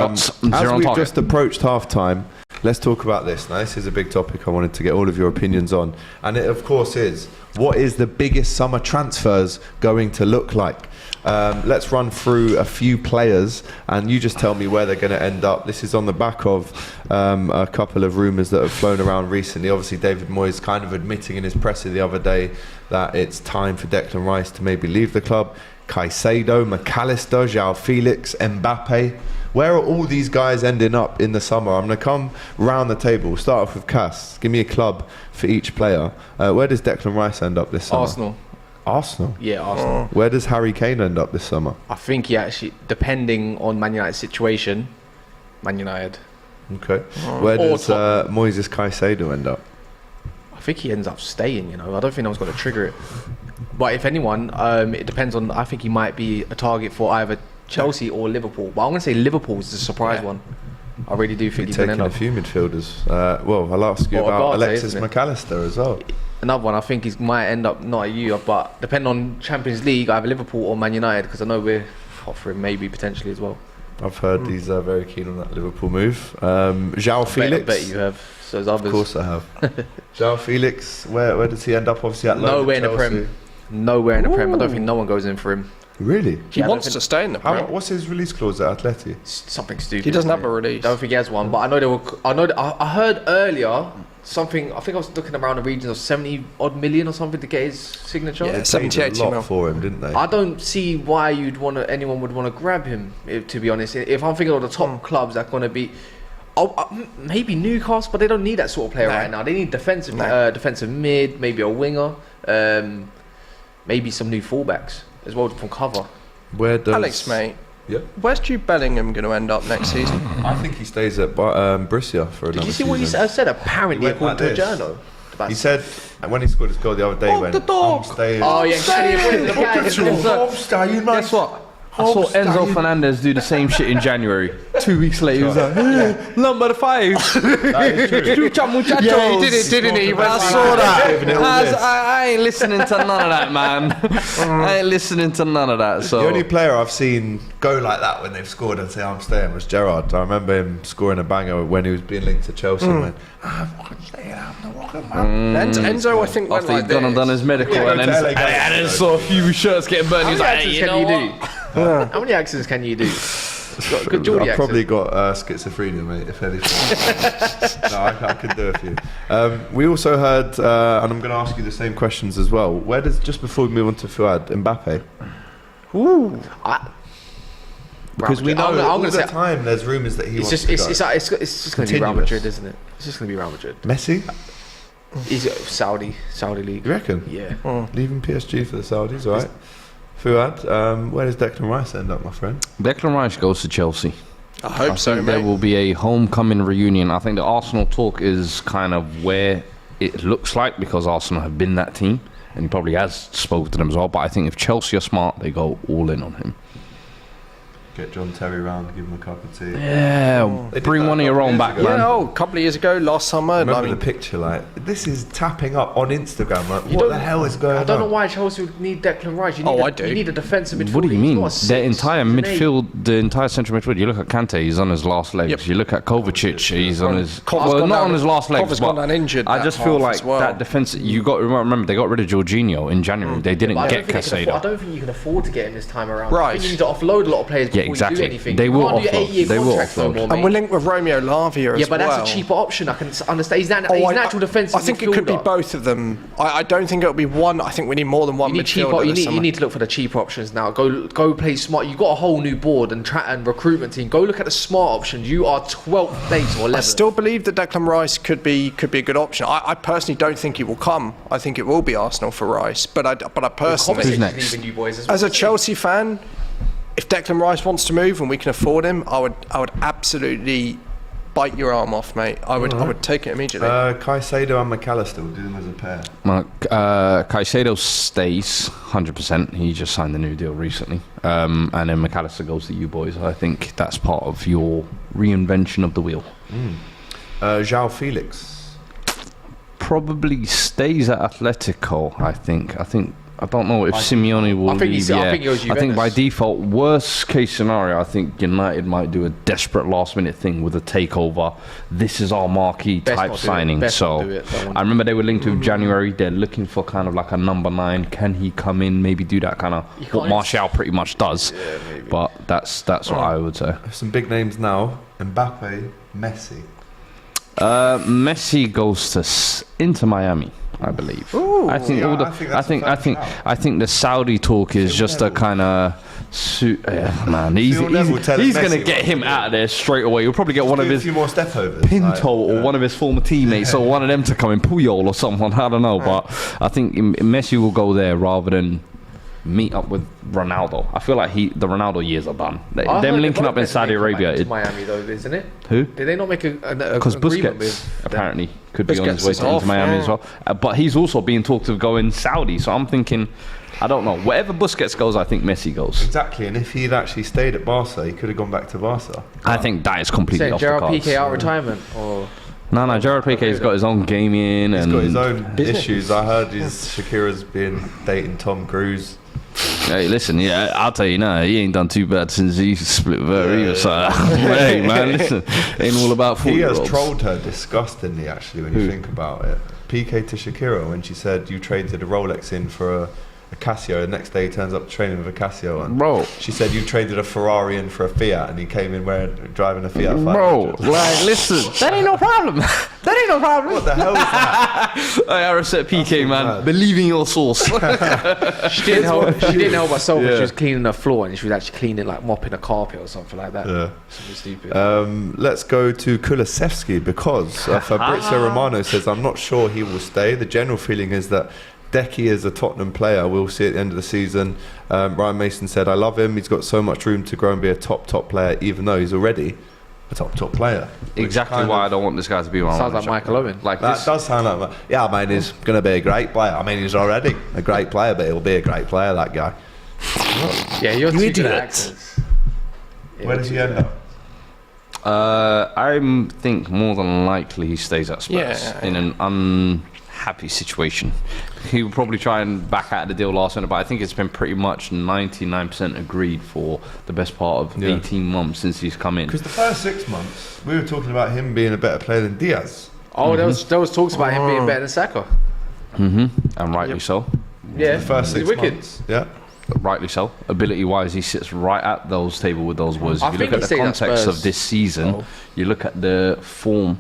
As we've just approached half-time, let's talk about this. Now, this is a big topic I wanted to get all of your opinions on. And it, of course, is what is the biggest summer transfers going to look like? Let's run through a few players and you just tell me where they're going to end up. This is on the back of a couple of rumours that have flown around recently. Obviously, David Moyes kind of admitting in his presser the other day that it's time for Declan Rice to maybe leave the club. Caicedo, McAllister, João Felix, Mbappe. Where are all these guys ending up in the summer? I'm going to come round the table. Start off with Cass. Give me a club for each player. Where does Declan Rice end up this summer? Arsenal? Yeah, Arsenal. Where does Harry Kane end up this summer? I think he actually, depending on Man United's situation, Man United. Okay. Where does Moises Caicedo end up? I think he ends up staying, you know. I don't think no one's going to trigger it. But if anyone, it depends on, I think he might be a target for either Chelsea or Liverpool. But I'm going to say Liverpool is the surprise one. I really do think he's going to end up. Taking a few midfielders. Well, I'll ask you about Alexis McAllister as well. Another one, I think he might end up not at you, but depending on Champions League, either Liverpool or Man United, because I know we're offering maybe potentially as well. I've heard he's very keen on that Liverpool move. João Felix. I bet you have. So there's others. Of course I have. João Felix, where does he end up? Obviously at nowhere in the Prem. Nowhere in the Prem. I don't think no one goes in for him. Really? He wants to stay in the Prem. What's his release clause at Atleti? Something stupid. He doesn't have a release. I don't think he has one, but I know I heard earlier something. I think I was looking around the regions of 70 odd million or something to get his signature. Yeah, 70-80 mil for him, didn't they? I don't see why anyone would want to grab him. To be honest, if I'm thinking of the top clubs, that's going to be. Maybe Newcastle, but they don't need that sort of player right now. They need defensive mid, maybe a winger, maybe some new fullbacks as well from cover. Where does Alex, mate? Yep. Where's Jude Bellingham going to end up next season? I think he stays at Borussia for another season. Did you see what he said? Apparently, according to a journal. He said when he scored his goal the other day, I'm staying. Oh yeah, Guess what? I saw Enzo Fernandez do the same shit in January. 2 weeks later, he was like, hey, number 5. Chucha muchachos. Yeah, he did it, didn't he? I saw that. I ain't listening to none of that, man. I ain't listening to none of that. So the only player I've seen go like that when they've scored and say I'm staying was Gerrard. I remember him scoring a banger when he was being linked to Chelsea and went, I'm staying, I'm not walking, man. Enzo, I think, went after like he'd gone and done his medical and then saw a few shirts getting burnt. He was like, hey, you know what? How many accents can you do? Good Geordie I've probably got schizophrenia, mate, if anything. No, I could do a few. We also heard, and I'm going to ask you the same questions as well. Where does, just before we move on to Fuad, Mbappe? Ooh. Because we know all the time there's rumours that he wants to go. It's just going to be Real Madrid, isn't it? It's just going to be Real Madrid. Messi? He's Saudi League. You reckon? Yeah. Leaving PSG for the Saudis, all right. Fuad, where does Declan Rice end up, my friend? Declan Rice goes to Chelsea. I hope so, mate. There will be a homecoming reunion. I think the Arsenal talk is kind of where it looks like, because Arsenal have been that team, and he probably has spoken to them as well. But I think if Chelsea are smart, they go all in on him. Get John Terry round, give him a cup of tea. Yeah, bring one of your own back, man. Yeah, a couple of years ago, last summer. I remember the picture, like, this is tapping up on Instagram. Like, what the hell is going on? I don't know why Chelsea would need Declan Rice. I do. You need a defensive midfielder. What do you mean? The entire midfield, the entire central midfield. You look at Kante, he's on his last legs. Yep. You look at Kovacic, he's on his... Well, not on his last legs, but gone injured. I just feel like that defence... You got to remember, they got rid of Jorginho in January. They didn't get Caicedo. I don't think you can afford to get him this time around. Right. I think you need to offload a lot of players before you do anything. They will offload. And we're linked with Romeo Lavia as well. Yeah, but that's a cheaper option. I can understand. He's natural defensive I think it could be both of them. I don't think it'll be one. I think we need more than one midfielder. You need to look for the cheaper options now. Go play smart. You've got a whole new board and recruitment team. Go look at the smart options. You are 12th place or 11th. I still believe that Declan Rice could be a good option. I personally don't think he will come. I think it will be Arsenal for Rice. But I personally, as a Chelsea fan, if Declan Rice wants to move and we can afford him, I would absolutely bite your arm off, mate. I would take it immediately. Caicedo and McAllister will do them as a pair. Caicedo stays 100%. He just signed the new deal recently. And then McAllister goes to you boys. I think that's part of your reinvention of the wheel. João Felix probably stays at Atletico. I think I don't know if Simeone will leave. I think it was I think by Juventus. default, worst case scenario, I think United might do a desperate last minute thing with a takeover. This is our marquee Best type not do it. signing. Best not So do it. That one. I remember they were linked with January. They're looking for kind of like a number 9. Can he come in? Maybe do that kind of what can't- Martial pretty much does. Yeah, maybe. But that's what I would say. Some big names now. Mbappe, Messi. Messi goes to Inter Miami, I believe. I think yeah, all the, I think that's a fair shout. I think the Saudi talk is just a kind of man. He's Phil Neville telling he's gonna Messi get what him to do. out of there straight away. He'll probably get one of Do a his few more step overs. Pinto or one of his former teammates or one of them to come in, Puyol or someone. I don't know, but I think Messi will go there rather than meet up with Ronaldo. I feel like the Ronaldo years are done. I Them heard linking they up in both Saudi meant to make Arabia. it to Miami though, isn't it? Who? Did they not make a Because agreement Busquets with apparently could be on his Busquets way is to Inter off, Miami yeah. as well. But he's also being talked of going Saudi. So I'm thinking, I don't know. Wherever Busquets goes, I think Messi goes. Exactly, and if he'd actually stayed at Barca, he could have gone back to Barca. I think that is completely saying off the Gerard cards. Piqué out retirement or No, Gerard Piqué's got his own gaming He's and got his own Business. issues. I heard Shakira's been dating Tom Cruise. Hey, listen, yeah, I'll tell you now, he ain't done too bad since he split with her either. So, hey, man, listen, ain't all about football. He has trolled her disgustingly, actually, when you think about it. PK to Shakira, when she said you traded a Rolex in for a Casio, the next day he turns up training with a Casio on. Bro. She said you traded a Ferrari in for a Fiat, and he came in driving a Fiat 500. Bro, like, listen, that ain't no problem. That ain't no problem. What the hell is that? I respect PK, man. mad. Believe in your source. she didn't help herself when Yeah. she was cleaning the floor and she was actually cleaning like mopping a carpet or something like that. Yeah. Something stupid. Let's go to Kulusevski because Fabrizio Romano says, I'm not sure he will stay. The general feeling is that Decky is a Tottenham player. We'll see at the end of the season. Ryan Mason said, I love him. He's got so much room to grow and be a top player, even though he's already a top player. Exactly why I don't want this guy to be my Sounds like manager. Michael Owen. Like That this. does sound like, yeah, I mean, he's going to be a great player. I mean, he's already a great player, but he'll be a great player, that guy. Yeah, you're You too good at idiot. accents. Yeah, Where you're does too he end good. up? I think more than likely he stays at Spurs Yeah. in an unhappy situation. He will probably try and back out of the deal last minute, but I think it's been pretty much 99% agreed for the best part of Yeah. 18 months since he's come in. Because the first 6 months, we were talking about him being a better player than Diaz. Oh, there was talks about him being better than Saka. And rightly so. Yeah, The first he's 6 wicked. months. Yeah. Rightly so. Ability-wise, he sits right at those table with those boys. I If you think look he at the stays at context Spurs. of this season, Oh. you look at the form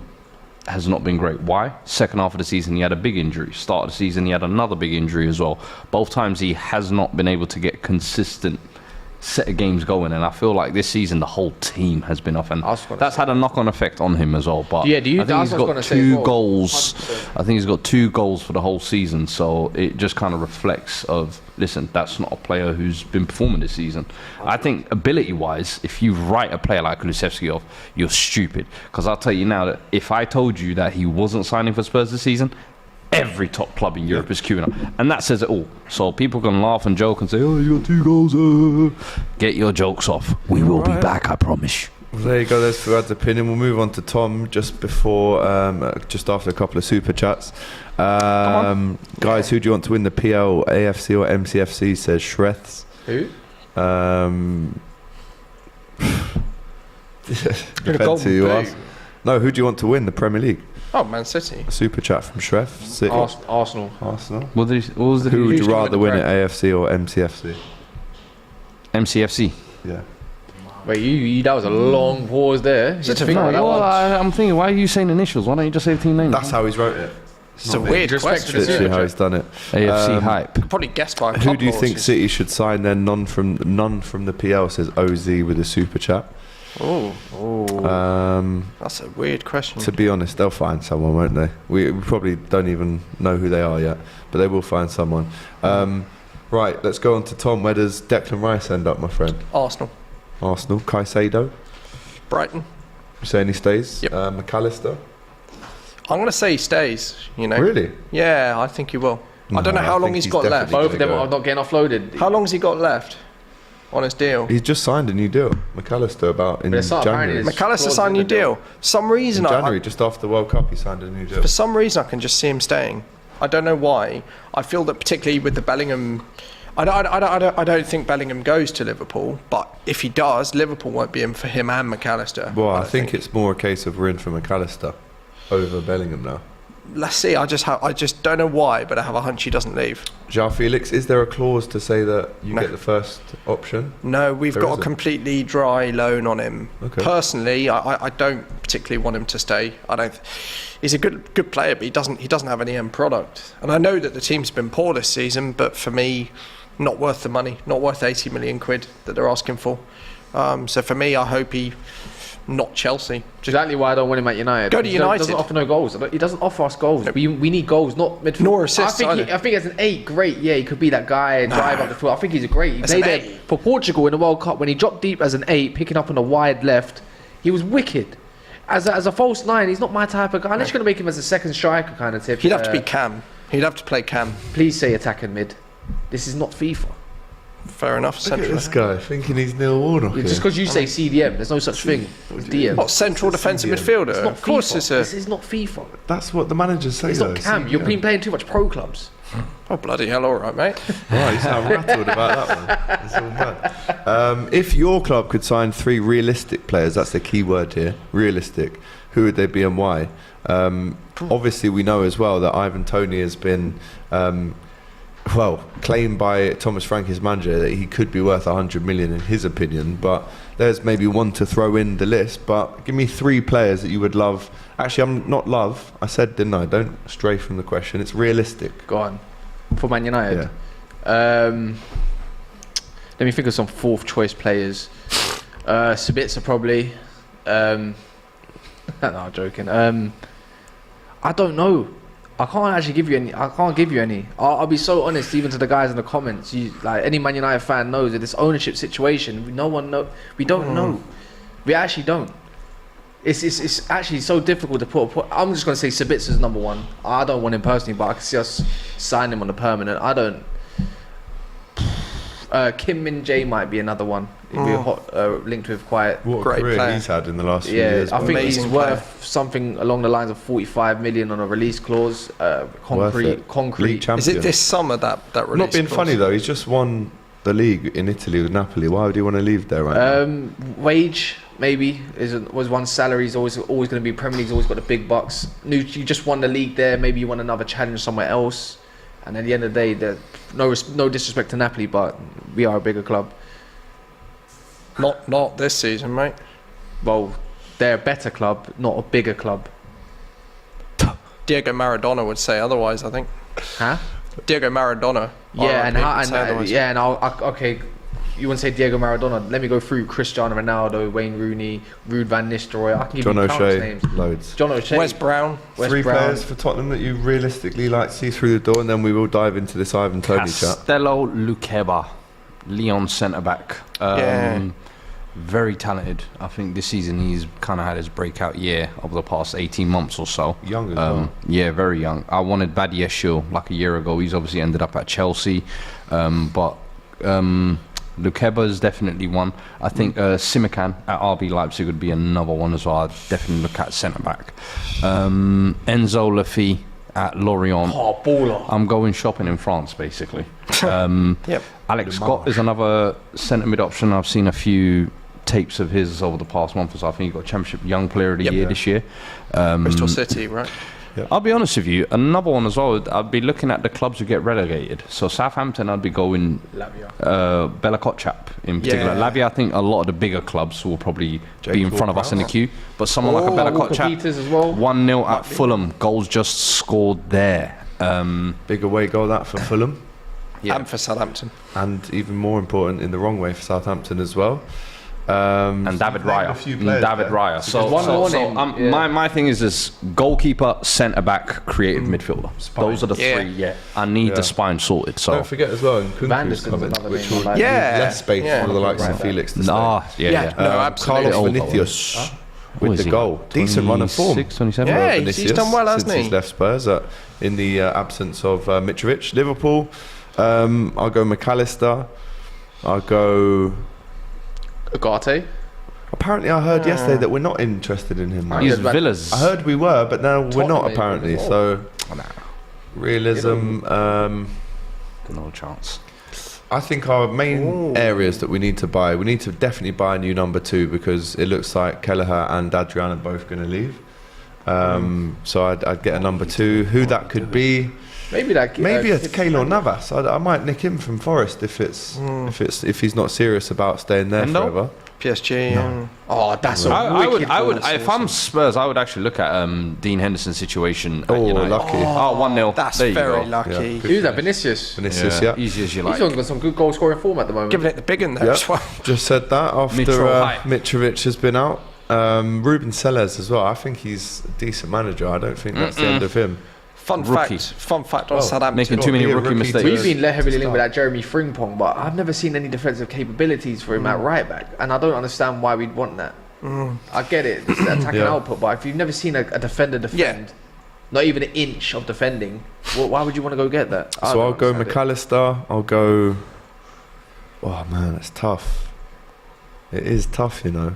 has not been great. Why? Second half of the season, he had a big injury. Start of the season, he had another big injury as well. Both times, he has not been able to get consistent set of games going, and I feel like this season the whole team has been off, and I was gonna that's say. had a knock-on effect on him as well. But Yeah, do you- I think that's he's what I was got gonna say as 2 well. goals. 100%. I think he's got 2 goals for the whole season, so it just kind of reflects of, listen, that's not a player who's been performing this season. I think ability-wise, if you write a player like Kulusevski off, you're stupid. Because I'll tell you now that if I told you that he wasn't signing for Spurs this season, every top club in Europe is queuing up. And that says it all. So people can laugh and joke and say, oh, you got 2 goals. Get your jokes off. We will be back, I promise. Well, there you go. There's Fuad's opinion. We'll move on to Tom just before, just after a couple of super chats. Guys, who do you want to win the PL, AFC or MCFC? Says Shreths. Who? Depends who you ask. No, who do you want to win the Premier League? Oh, Man City. A super chat from Shreth. City. Arsenal. Arsenal. What was the Who would who's you gonna rather win win the at AFC or MCFC? MCFC? Yeah. Wait, you that was a long pause there. You Such a think very about that long- one. I'm thinking, why are you saying initials? Why don't you just say the team name? That's how he's wrote it. It's a weird Respect to question. the Literally isn't how it? he's done it. AFC hype. Probably guessed by a Who couple do you think horses. City should sign then? None from the PL, says OZ with a super chat. Oh, Um, that's a weird question. to be honest, they'll find someone, won't they? We probably don't even know who they are yet, but they will find someone. Right, let's go on to Tom. Where does Declan Rice end up, my friend? Arsenal. Arsenal. Caicedo. Brighton. You saying he stays? Yep. McAllister. I'm going to say he stays, you know. Really? Yeah, I think he will. I don't know No, how I long think he's he's got left. definitely- Both of them Go. are not getting offloaded. How long's he got left on his deal? He's just signed a new deal. McAllister about in But it's not apparently January. it's- McAllister clause signed a in new the deal. deal. For some reason, In January, just after the World Cup, he signed a new deal. for some reason, I can just see him staying. I don't know why. I feel that particularly with the Bellingham, I don't think Bellingham goes to Liverpool, but if he does, Liverpool won't be in for him and McAllister. Well, I think it's more a case of we're in for McAllister over Bellingham now. Let's see. I just don't know why, but I have a hunch he doesn't leave. João Felix, is there a clause to say that you get the first option? No, we've got a completely dry loan on him. Okay. Personally, I don't particularly want him to stay. He's a good player, but he doesn't have any end product. And I know that the team's been poor this season, but for me, not worth the money, not worth 80 million quid that they're asking for. So for me, I hope not Chelsea. Exactly why I don't want him at United. Go to United. He doesn't offer no goals. He doesn't offer us goals. We need goals, not midfield. Nor assists. I think as an 8, great. Yeah, he could be that guy and drive up the field. I think he's great. He played there for Portugal in the World Cup when he dropped deep as an 8, picking up on the wide left. He was wicked. As a false 9, he's not my type of guy. Unless you're going to make him as a second striker kind of tip. He'd have to be Cam. He'd have to play Cam. Please say attacking mid. This is not FIFA. Fair enough. Look at this guy thinking he's Neil Warnock. Yeah, just because you say CDM, there's no such thing as DM. What, central defensive midfielder? It's not Of course FIFA. This is not FIFA. That's what the managers say. It's not Cam. You've been playing too much pro clubs. Oh, bloody hell, all right, mate. Right, you sound rattled about that one. It's all mad. If your club could sign 3 realistic players, that's the key word here, realistic, who would they be and why? Obviously, we know as well that Ivan Toney has been... claimed by Thomas Frank, his manager, that he could be worth 100 million in his opinion, but there's maybe one to throw in the list. But give me 3 players that you would love. Actually, I'm not love. I said, didn't I? Don't stray from the question. It's realistic. Go on. For Man United? Yeah. Let me think of some 4th choice players. Sabitzer probably. No, I'm joking. I don't know. I can't actually give you any. I'll be so honest, even to the guys in the comments. Any Man United fan knows that this ownership situation, we don't know. We actually don't. It's actually so difficult to put. I'm just going to say Sabitzer's number 1. I don't want him personally, but I can see us sign him on the permanent. I don't. Kim Min Jae might be another one. He'd be linked with quite what great career player he's had in the last few years. I think he's Amazing worth something along the lines of 45 million on a release clause. Concrete. League champion. Is it this summer that release? Not being clause? funny though, he's just won the league in Italy with Napoli. Why would he want to leave there right now? Wage maybe was one. Salary is always going to be Premier League's always got the big bucks. You just won the league there. Maybe you want another challenge somewhere else. And at the end of the day, no disrespect to Napoli, but we are a bigger club. Not this season, mate. Well, they're a better club, not a bigger club. Diego Maradona would say otherwise, I think. Huh? Diego Maradona. Okay. You want to say Diego Maradona? Let me go through Cristiano Ronaldo, Wayne Rooney, Ruud van Nistelrooy. I can give John you countless O'Shea, names. loads. John O'Shea. Wes Brown. 3 players for Tottenham that you realistically like to see through the door, and then we will dive into this Ivan Toney chat. Castello Luqueba, Lyon centre back. Very talented. I think this season he's kind of had his breakout year over the past 18 months or so. Young as well. Yeah, very young. I wanted Badiashile like a year ago. He's obviously ended up at Chelsea, but Luqueba is definitely one. I think Simican at RB Leipzig would be another one as well. I'd definitely look at centre back. Enzo Lafy at Lorient. Oh, baller. I'm going shopping in France, basically. Yep. Alex Scott is another centre mid option. I've seen a few tapes of his over the past month or so. I think he got Championship Young Player of the Year this year. Bristol City, right? Yep. I'll be honest with you, another one as well, I'd be looking at the clubs who get relegated. So Southampton, I'd be going Bella Kotchap in particular. Yeah. Lavia, I think a lot of the bigger clubs will probably be in front of us in the queue. But someone like a Bella Kotchap, as well. 1-0 at Fulham, goals just scored there. Big away goal that for Fulham. Yeah. And for Southampton. And even more important, in the wrong way for Southampton as well. And David Raya. My thing is this: goalkeeper, centre back, creative midfielder. Those are the 3. I need the spine sorted. So don't forget as well, Nkunku's coming, which will leave less space for the likes of Felix to stay. No, absolutely. Carlos Vinicius with the goal. Decent run of form. 27. Yeah, he's done well, hasn't he? He's left Spurs in the absence of Mitrovic. Liverpool, I'll go McAllister. I'll go... Ugarte. Apparently, I heard yesterday that we're not interested in him. He's Villas. I heard we were, but now we're not Tottenham apparently. maybe. So Realism. No chance. I think our main areas that we need to buy, we need to definitely buy a new number 2 because it looks like Kelleher and Adrian are both going to leave. So I'd get a number 2. Who that could be? Maybe it's Keylor Navas. I might nick him from Forest if he's not serious about staying there forever. PSG. No. Oh, that's I would. If I'm Spurs, I would actually look at Dean Henderson's situation. At United. Lucky. 1-0. That's there you very go. lucky. Yeah, who's that? Vinicius. Yeah. Easy as you like. He's got some good goal scoring form at the moment. Giving it the big one there as well. Just said that after Mitrovic has been out. Ruben Sellers as well. I think he's a decent manager. I don't think that's the end of him. Fun fact on Southampton. Making too many rookie mistakes. We've been heavily linked with that Jeremy Frimpong, but I've never seen any defensive capabilities for him at right back, and I don't understand why we'd want that. I get it, it's the attacking output, but if you've never seen a defender defend, not even an inch of defending, why would you want to go get that? So I'll go McAllister. I'll go. Oh man, it's tough. It is tough, you know.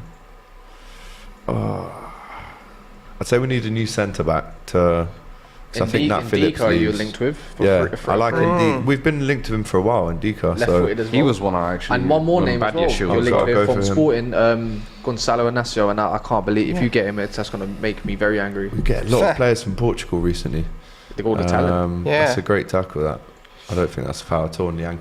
I'd say we need a new centre back to. So I think Nat Phillips Ndika you're linked with. I like Ndika. We've been linked to him for a while, Ndika. Left-footed as well. He was one I actually. And one more name as well. You're linked with from him. Sporting, Gonçalo Inácio, and I can't believe if you get him, that's going to make me very angry. We get a lot of players from Portugal recently. They got all the talent. That's a great tackle. That I don't think that's a foul at all on the ankle.